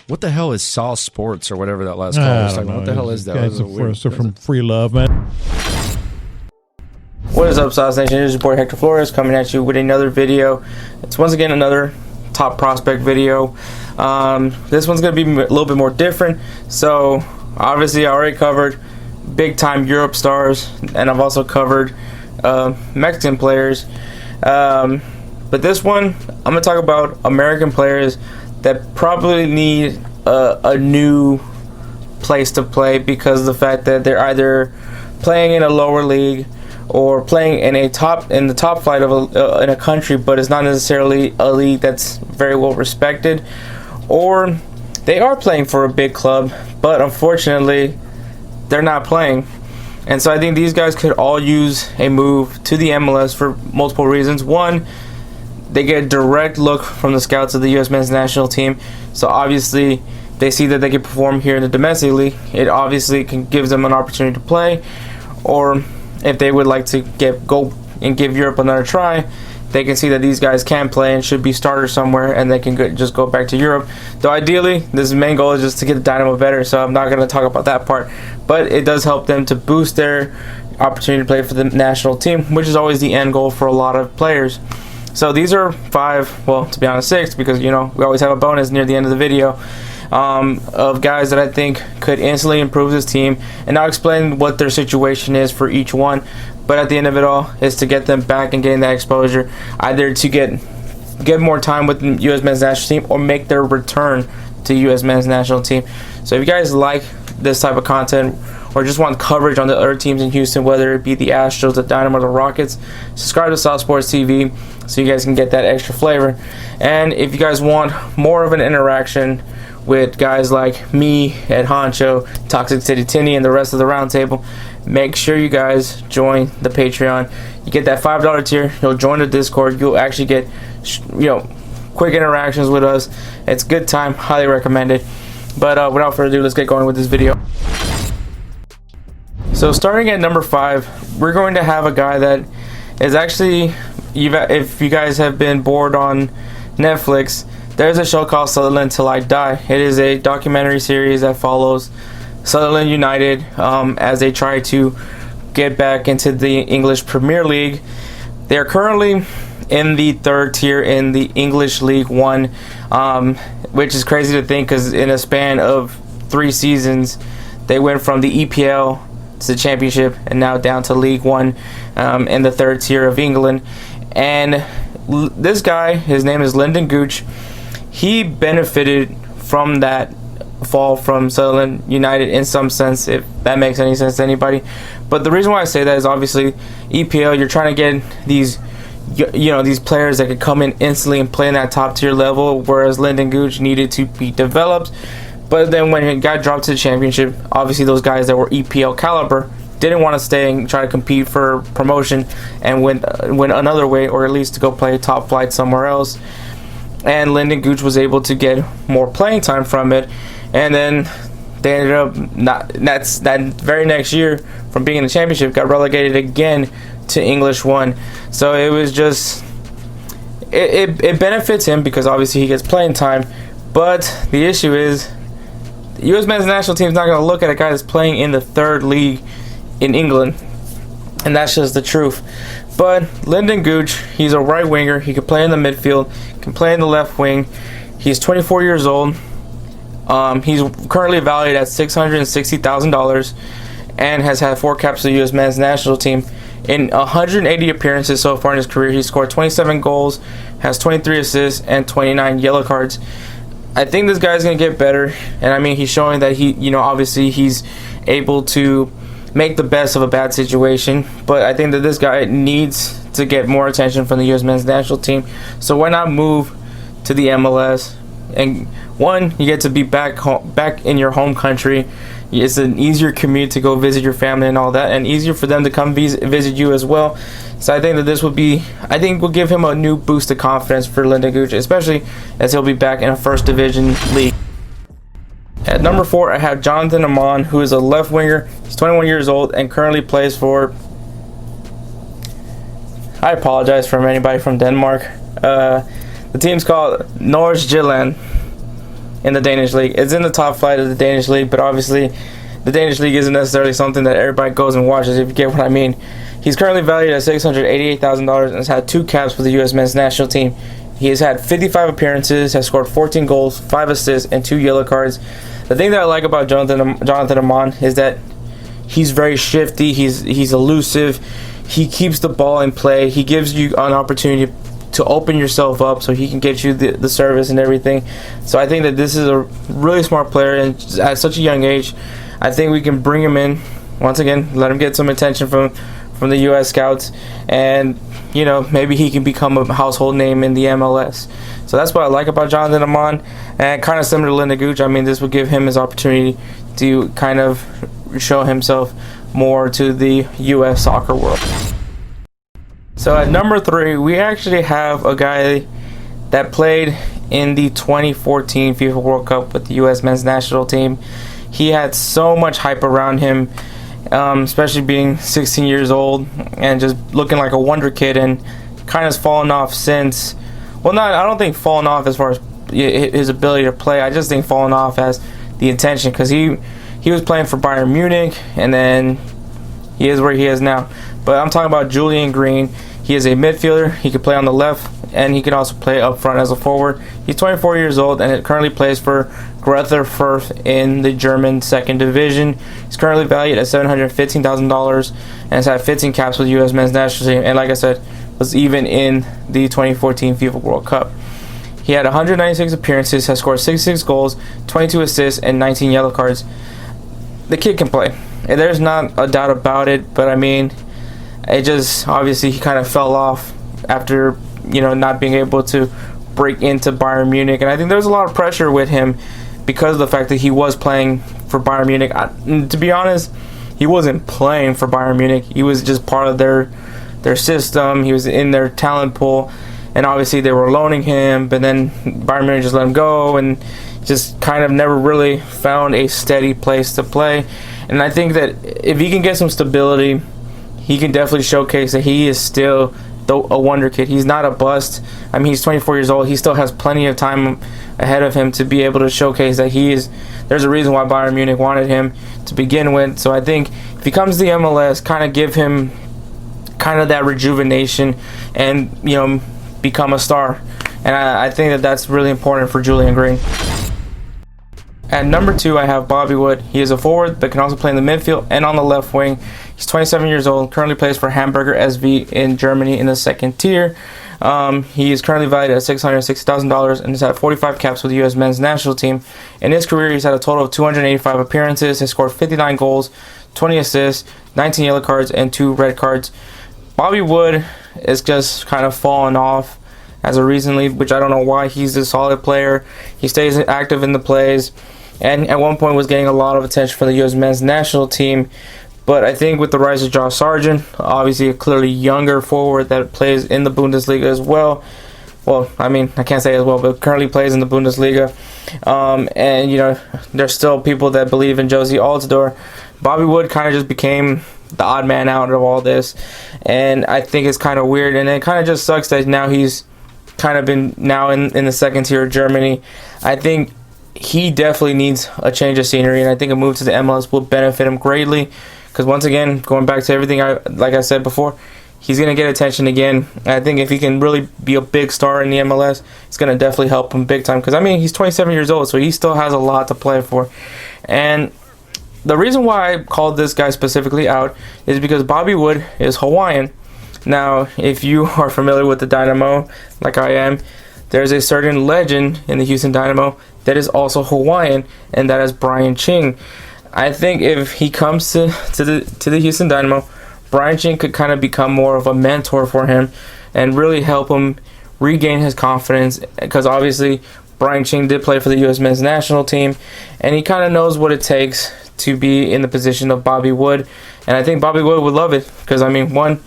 What the hell is Saw Sports or whatever that last call was talking about? What the hell is that? They're from Free Love, man. What is up, Saucy Nation? This is your boy Hector Flores coming at you with another video. It's once again another top prospect video. This one's going to be a little bit more different. So, obviously, I already covered big-time Europe stars, and I've also covered Mexican players. But this one, I'm going to talk about American players that probably need a new place to play because of the fact that they're either playing in a lower league or playing in the top flight of in a country, but it's not necessarily a league that's very well respected, or they are playing for a big club, but unfortunately they're not playing. And so I think these guys could all use a move to the MLS for multiple reasons. One, they get a direct look from the scouts of the U.S. men's national team. So obviously, they see that they can perform here in the domestic league. It obviously give them an opportunity to play. Or if they would like to go and give Europe another try, they can see that these guys can play and should be starters somewhere, and they can just go back to Europe. Though ideally, this main goal is just to get the Dynamo better, so I'm not going to talk about that part. But it does help them to boost their opportunity to play for the national team, which is always the end goal for a lot of players. So these are 5, well, to be honest, 6, because, you know, we always have a bonus near the end of the video, of guys that I think could instantly improve this team. And I'll explain what their situation is for each one. But at the end of it all is to get them back and getting that exposure, either to get more time with the U.S. men's national team or make their return to U.S. men's national team. So if you guys like this type of content or just want coverage on the other teams in Houston, whether it be the Astros, the Dynamo, or the Rockets, subscribe to Saucy Sports TV so you guys can get that extra flavor. And if you guys want more of an interaction with guys like me at Honcho, Toxic City Tinny, and the rest of the Roundtable, make sure you guys join the Patreon. You get that $5 tier, you'll join the Discord, you'll actually get, quick interactions with us. It's a good time, highly recommended. But without further ado, let's get going with this video. So starting at number 5, we're going to have a guy that is actually, if you guys have been bored on Netflix, there's a show called Sutherland Till I Die. It is a documentary series that follows Sutherland United as they try to get back into the English Premier League. They are currently in the 3rd tier in the English League One, which is crazy to think because in a span of 3 seasons, they went from the EPL to the Championship and now down to League One in the 3rd tier of England. And this guy, his name is Linden Gooch. He benefited from that fall from Sutherland United in some sense, if that makes any sense to anybody. But the reason why I say that is obviously EPL, you're trying to get these these players that could come in instantly and play in that top tier level, whereas Linden Gooch needed to be developed. But then when it got dropped to the Championship, obviously those guys that were EPL caliber didn't want to stay and try to compete for promotion and went another way, or at least to go play top flight somewhere else. And Linden Gooch was able to get more playing time from it, and then they ended up that very next year, from being in the Championship, got relegated again to English One. So it was just it benefits him because obviously he gets playing time, but the issue is the U.S. men's national team is not going to look at a guy that's playing in the 3rd league in England, and that's just the truth. But Linden Gooch, he's a right winger. He can play in the midfield, can play in the left wing. He's 24 years old. He's currently valued at $660,000 and has had 4 caps for the U.S. men's national team. In 180 appearances so far in his career, he scored 27 goals, has 23 assists, and 29 yellow cards. I think this guy's going to get better, and I mean, he's showing that obviously he's able to make the best of a bad situation, but I think that this guy needs to get more attention from the U.S. men's national team. So why not move to the MLS? And one, you get to be back in your home country. It's an easier commute to go visit your family and all that, and easier for them to come visit you as well. So I think that this will give him a new boost of confidence for Linden Gooch, especially as he'll be back in a 1st division league. At number 4, I have Jonathan Aman, who is a left winger. He's 21 years old and currently plays for, I apologize from anybody from Denmark. The team's called Nordsjælland. in the Danish league. It's in the top flight of the Danish league, but obviously the Danish league isn't necessarily something that everybody goes and watches, if you get what I mean. He's currently valued at $688,000 and has had 2 caps for the U.S. men's national team. He has had 55 appearances, has scored 14 goals, 5 assists, and 2 yellow cards. The thing that I like about Jonathan Aman is that he's very shifty, he's elusive, he keeps the ball in play, he gives you an opportunity to open yourself up so he can get you the service and everything. So I think that this is a really smart player, and at such a young age, I think we can bring him in, once again, let him get some attention from the U.S. scouts, and you know, maybe he can become a household name in the MLS. So that's what I like about Jonathan Aman, and kind of similar to Linden Gooch. I mean, this would give him his opportunity to kind of show himself more to the U.S. soccer world. So at number 3, we actually have a guy that played in the 2014 FIFA World Cup with the U.S. men's national team. He had so much hype around him, especially being 16 years old and just looking like a wonder kid, and kind of has fallen off since. Well, I don't think fallen off as far as his ability to play. I just think fallen off as the intention, because he was playing for Bayern Munich, and then he is where he is now. But I'm talking about Julian Green. He is a midfielder. He can play on the left, and he can also play up front as a forward. He's 24 years old, and it currently plays for Greuther Fürth in the German 2nd Division. He's currently valued at $715,000 and has had 15 caps with the U.S. men's national team, and like I said, was even in the 2014 FIFA World Cup. He had 196 appearances, has scored 66 goals, 22 assists, and 19 yellow cards. The kid can play, and there's not a doubt about it, but I mean, it just, obviously he kind of fell off after, you know, not being able to break into Bayern Munich, and I think there's a lot of pressure with him because of the fact that he was playing for Bayern Munich. To be honest, he wasn't playing for Bayern Munich. He was just part of their system. He was in their talent pool, and obviously they were loaning him, but then Bayern Munich just let him go, and just kind of never really found a steady place to play. And I think that if he can get some stability, he can definitely showcase that he is still a wonder kid. He's not a bust. I mean, he's 24 years old. He still has plenty of time ahead of him to be able to showcase that he is. There's a reason why Bayern Munich wanted him to begin with. So I think if he comes to the MLS, kind of give him kind of that rejuvenation and, you know, become a star. And I think that that's really important for Julian Green. At number 2, I have Bobby Wood. He is a forward, but can also play in the midfield and on the left wing. He's 27 years old, currently plays for Hamburger SV in Germany in the 2nd tier. He is currently valued at $660,000 and has had 45 caps with the U.S. men's national team. In his career, he's had a total of 285 appearances, has scored 59 goals, 20 assists, 19 yellow cards, and 2 red cards. Bobby Wood is just kind of fallen off as of recently, which I don't know why. He's a solid player. He stays active in the plays, and at one point was getting a lot of attention for the U.S. men's national team. But I think with the rise of Josh Sargent, obviously a clearly younger forward that plays in the Bundesliga as well. Well, I mean, I can't say as well, but currently plays in the Bundesliga. And, you know, there's still people that believe in Josie Altidore. Bobby Wood kind of just became the odd man out of all this. And I think it's kind of weird. And it kind of just sucks that now he's kind of been now in the 2nd tier of Germany. I think he definitely needs a change of scenery, and I think a move to the MLS will benefit him greatly. Because once again, going back to everything like I said before, he's going to get attention again. And I think if he can really be a big star in the MLS, it's going to definitely help him big time. Because, I mean, he's 27 years old, so he still has a lot to play for. And the reason why I called this guy specifically out is because Bobby Wood is Hawaiian. Now, if you are familiar with the Dynamo, like I am, there's a certain legend in the Houston Dynamo that is also Hawaiian, and that is Brian Ching. I think if he comes to the Houston Dynamo, Brian Ching could kind of become more of a mentor for him and really help him regain his confidence, because obviously Brian Ching did play for the U.S. men's national team, and he kind of knows what it takes to be in the position of Bobby Wood. And I think Bobby Wood would love it, because, I mean, one,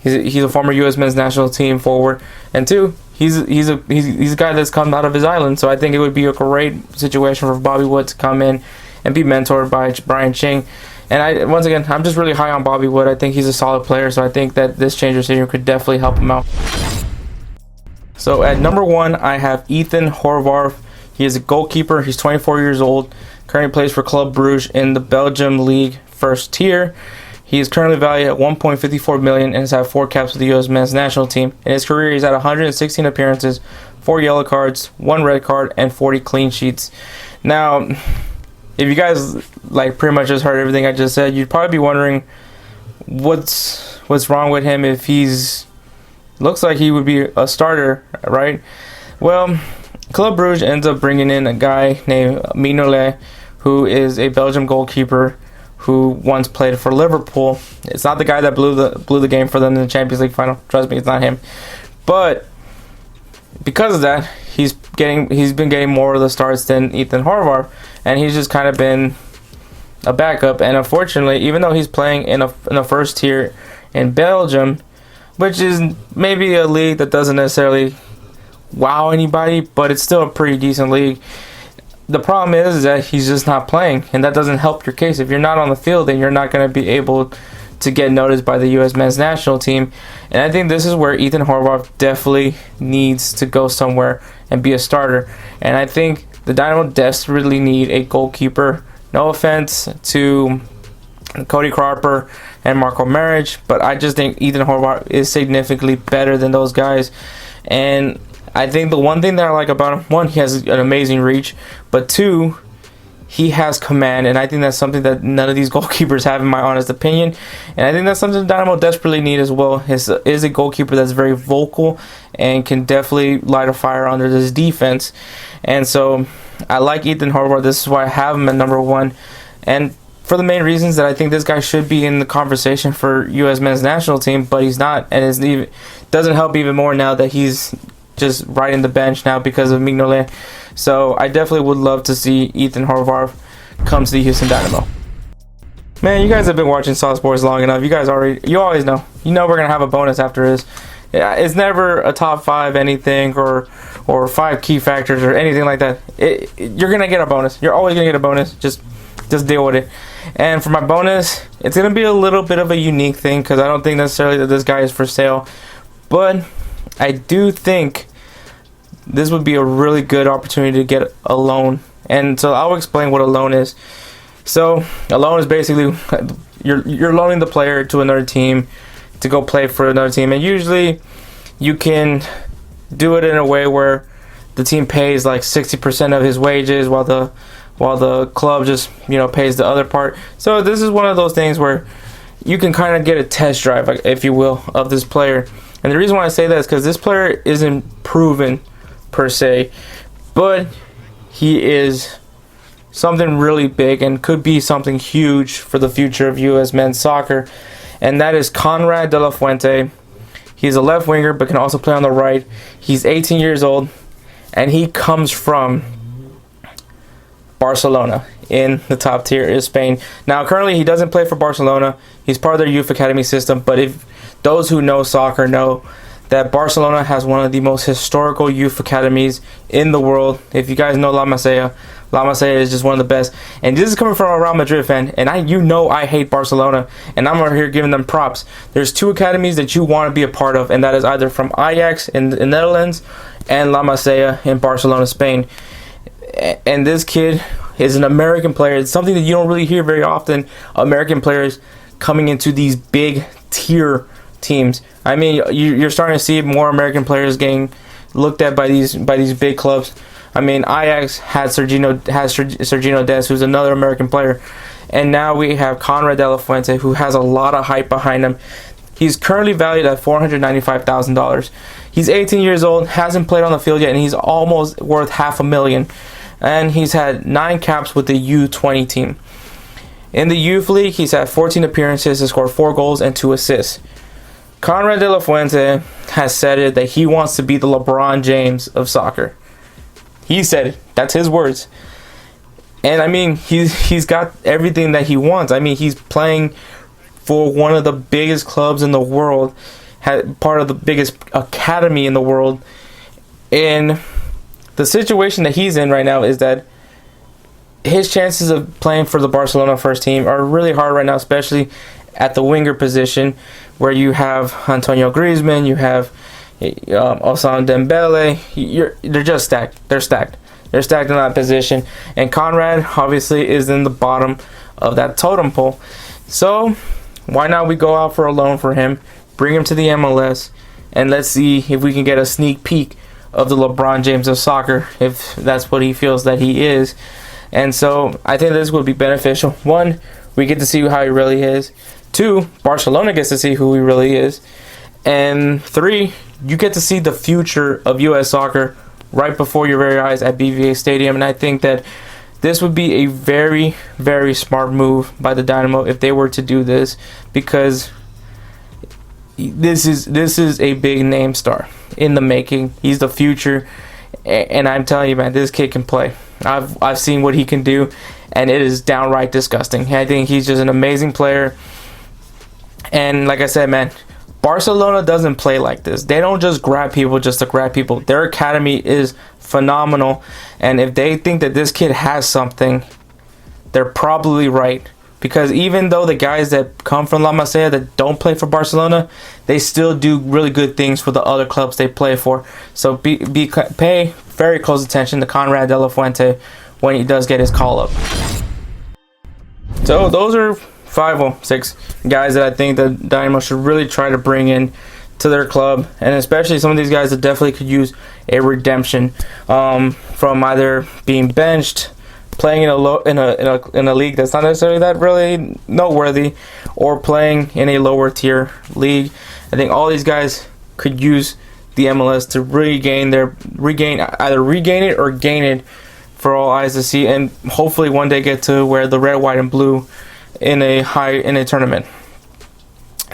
he's a former U.S. men's national team forward, and two, he's a guy that's come out of his island, so I think it would be a great situation for Bobby Wood to come in and be mentored by Brian Ching. And once again, I'm just really high on Bobby Wood. I think he's a solid player, so I think that this change of scenery could definitely help him out. So at number 1, I have Ethan Horvath. He is a goalkeeper. He's 24 years old. Currently plays for Club Brugge in the Belgium League first tier. He is currently valued at $1.54 million and has had 4 caps with the U.S. men's national team. In his career, he's had 116 appearances, 4 yellow cards, 1 red card, and 40 clean sheets. Now, if you guys pretty much just heard everything I just said, you'd probably be wondering what's wrong with him if looks like he would be a starter, right? Well, Club Brugge ends up bringing in a guy named Mignolet, who is a Belgian goalkeeper who once played for Liverpool. It's not the guy that blew the game for them in the Champions League final. Trust me, it's not him. But because of that, he's been getting more of the starts than Ethan Horvath, and he's just kind of been a backup. And unfortunately, even though he's playing in a first tier in Belgium, which is maybe a league that doesn't necessarily wow anybody, but it's still a pretty decent league. The problem is that he's just not playing, and that doesn't help your case. If you're not on the field, then you're not going to be able to get noticed by the U.S. men's national team. And I think this is where Ethan Horvath definitely needs to go somewhere and be a starter. And I think the Dynamo desperately need a goalkeeper. No offense to Cody Cropper and Marco Maric, but I just think Ethan Horvath is significantly better than those guys. And I think the one thing that I like about him, one, he has an amazing reach, but two, he has command, and I think that's something that none of these goalkeepers have, in my honest opinion. And I think that's something Dynamo desperately need as well. Is a goalkeeper that's very vocal and can definitely light a fire under this defense. And so I like Ethan Horvath. This is why I have him at number 1. And for the main reasons that I think this guy should be in the conversation for U.S. men's national team, but he's not, and it doesn't help even more now that he's just riding the bench now because of Mignolet. So I definitely would love to see Ethan Horvath come to the Houston Dynamo. Man, you guys have been watching Sauce Sports long enough. You always know. You know we're gonna have a bonus after this. Yeah, it's never a top 5 anything or 5 key factors or anything like that. You're gonna get a bonus. You're always gonna get a bonus. Just deal with it. And for my bonus, it's gonna be a little bit of a unique thing because I don't think necessarily that this guy is for sale, but I do think this would be a really good opportunity to get a loan. And so I'll explain what a loan is. So a loan is basically you're loaning the player to another team to go play for another team, and usually you can do it in a way where the team pays like 60% of his wages while the club just pays the other part. So this is one of those things where you can kind of get a test drive, if you will, of this player. And the reason why I say that is because this player isn't proven per se, but he is something really big and could be something huge for the future of U.S. men's soccer, and that is Konrad de la Fuente. He's a left winger but can also play on the right. He's 18 years old, and he comes from Barcelona in the top tier of Spain. Now currently he doesn't play for Barcelona. He's part of their youth academy system, but if those who know soccer know that Barcelona has one of the most historical youth academies in the world. If you guys know La Masia is just one of the best. And this is coming from a Real Madrid fan, and I hate Barcelona, and I'm over here giving them props. There's 2 academies that you want to be a part of, and that is either from Ajax in the Netherlands and La Masia in Barcelona, Spain. And this kid is an American player. It's something that you don't really hear very often, American players coming into these big tier teams. I mean, you're starting to see more American players getting looked at by these big clubs. I mean, Ajax has Sergino Dest, who's another American player, and now we have Konrad de la Fuente, who has a lot of hype behind him. He's currently valued at $495,000. He's 18 years old, hasn't played on the field yet, and he's almost worth $500,000. And he's had 9 caps with the U20 team. In the youth league, he's had 14 appearances, has scored 4 goals and 2 assists. Konrad de la Fuente has said it that he wants to be the LeBron James of soccer. He said it. That's his words. And I mean, he's got everything that he wants. I mean, he's playing for one of the biggest clubs in the world, part of the biggest academy in the world. And the situation that he's in right now is that his chances of playing for the Barcelona first team are really hard right now, especially at the winger position, where you have Antonio Griezmann, you have Ousmane Dembele. They're just stacked. They're stacked. They're stacked in that position. And Konrad obviously is in the bottom of that totem pole. So why not we go out for a loan for him, bring him to the MLS, and let's see if we can get a sneak peek of the LeBron James of soccer, if that's what he feels that he is. And so I think this would be beneficial. One, we get to see how he really is. Two, Barcelona gets to see who he really is. And three, you get to see the future of U.S. soccer right before your very eyes at BVA Stadium. And I think that this would be a very, very smart move by the Dynamo if they were to do this, because this is a big name star in the making. He's the future, and I'm telling you, man, this kid can play. I've seen what he can do, and it is downright disgusting. I think he's just an amazing player. And like I said, man, Barcelona doesn't play like this. They don't just grab people just to grab people. Their academy is phenomenal, and if they think that this kid has something, they're probably right. Because even though the guys that come from La Masia that don't play for Barcelona, they still do really good things for the other clubs they play for. So pay very close attention to Konrad de la Fuente when he does get his call up. So those are 5 or 6 guys that I think the Dynamo should really try to bring in to their club, and especially some of these guys that definitely could use a redemption from either being benched, playing in a league that's not necessarily that really noteworthy, or playing in a lower tier league. I think all these guys could use the MLS to regain it or gain it for all eyes to see, and hopefully one day get to wear the red, white, and blue in a tournament.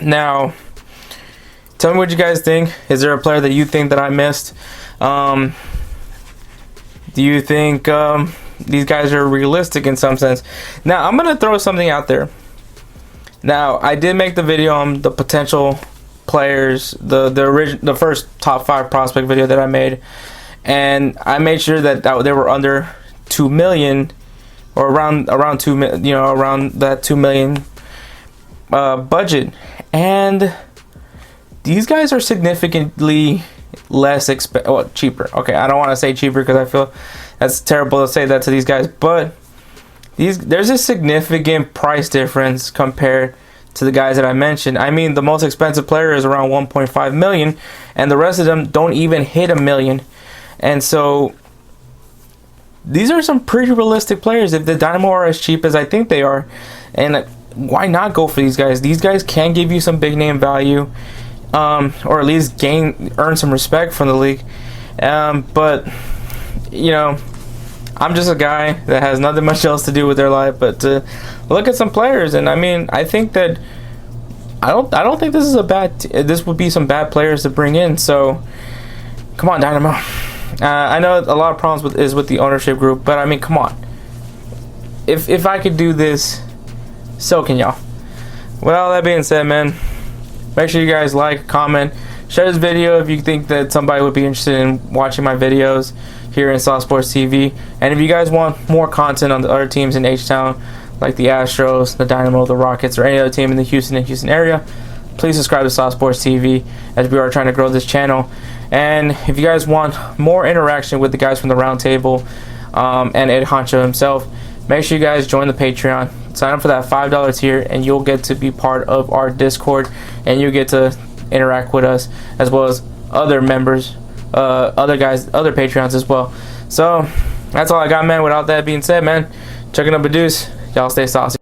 Now, tell me what you guys think. Is there a player that you think that I missed? Do you think these guys are realistic in some sense? Now, I'm gonna throw something out there. Now, I did make the video on the potential players, the first top 5 prospect video that I made, and I made sure that they were under 2 million, or around 2 million, around that 2 million budget. And these guys are significantly less cheaper. Okay, I don't want to say cheaper because I feel that's terrible to say that to these guys, but there's a significant price difference compared to the guys that I mentioned. I mean, the most expensive player is around 1.5 million, and the rest of them don't even hit $1 million. And so these are some pretty realistic players if the Dynamo are as cheap as I think they are. And why not go for these guys? These guys can give you some big name value, or at least earn some respect from the league. But I'm just a guy that has nothing much else to do with their life but to look at some players. And I mean, I think that I don't think this would be some bad players to bring in. So come on, Dynamo. I know a lot of problems with the ownership group, but I mean, come on. If I could do this, so can y'all. Well, that being said, man, make sure you guys like, comment, share this video if you think that somebody would be interested in watching my videos here in Sauce Sports TV. And if you guys want more content on the other teams in H-Town, like the Astros, the Dynamo, the Rockets, or any other team in the Houston area, please subscribe to Sauce Sports TV, as we are trying to grow this channel. And if you guys want more interaction with the guys from the Roundtable and Ed Honcho himself, make sure you guys join the Patreon. Sign up for that $5 tier, and you'll get to be part of our Discord, and you'll get to interact with us as well as other members, other guys, other Patreons as well. So that's all I got, man. Without that being said, man, checking up a deuce. Y'all stay saucy.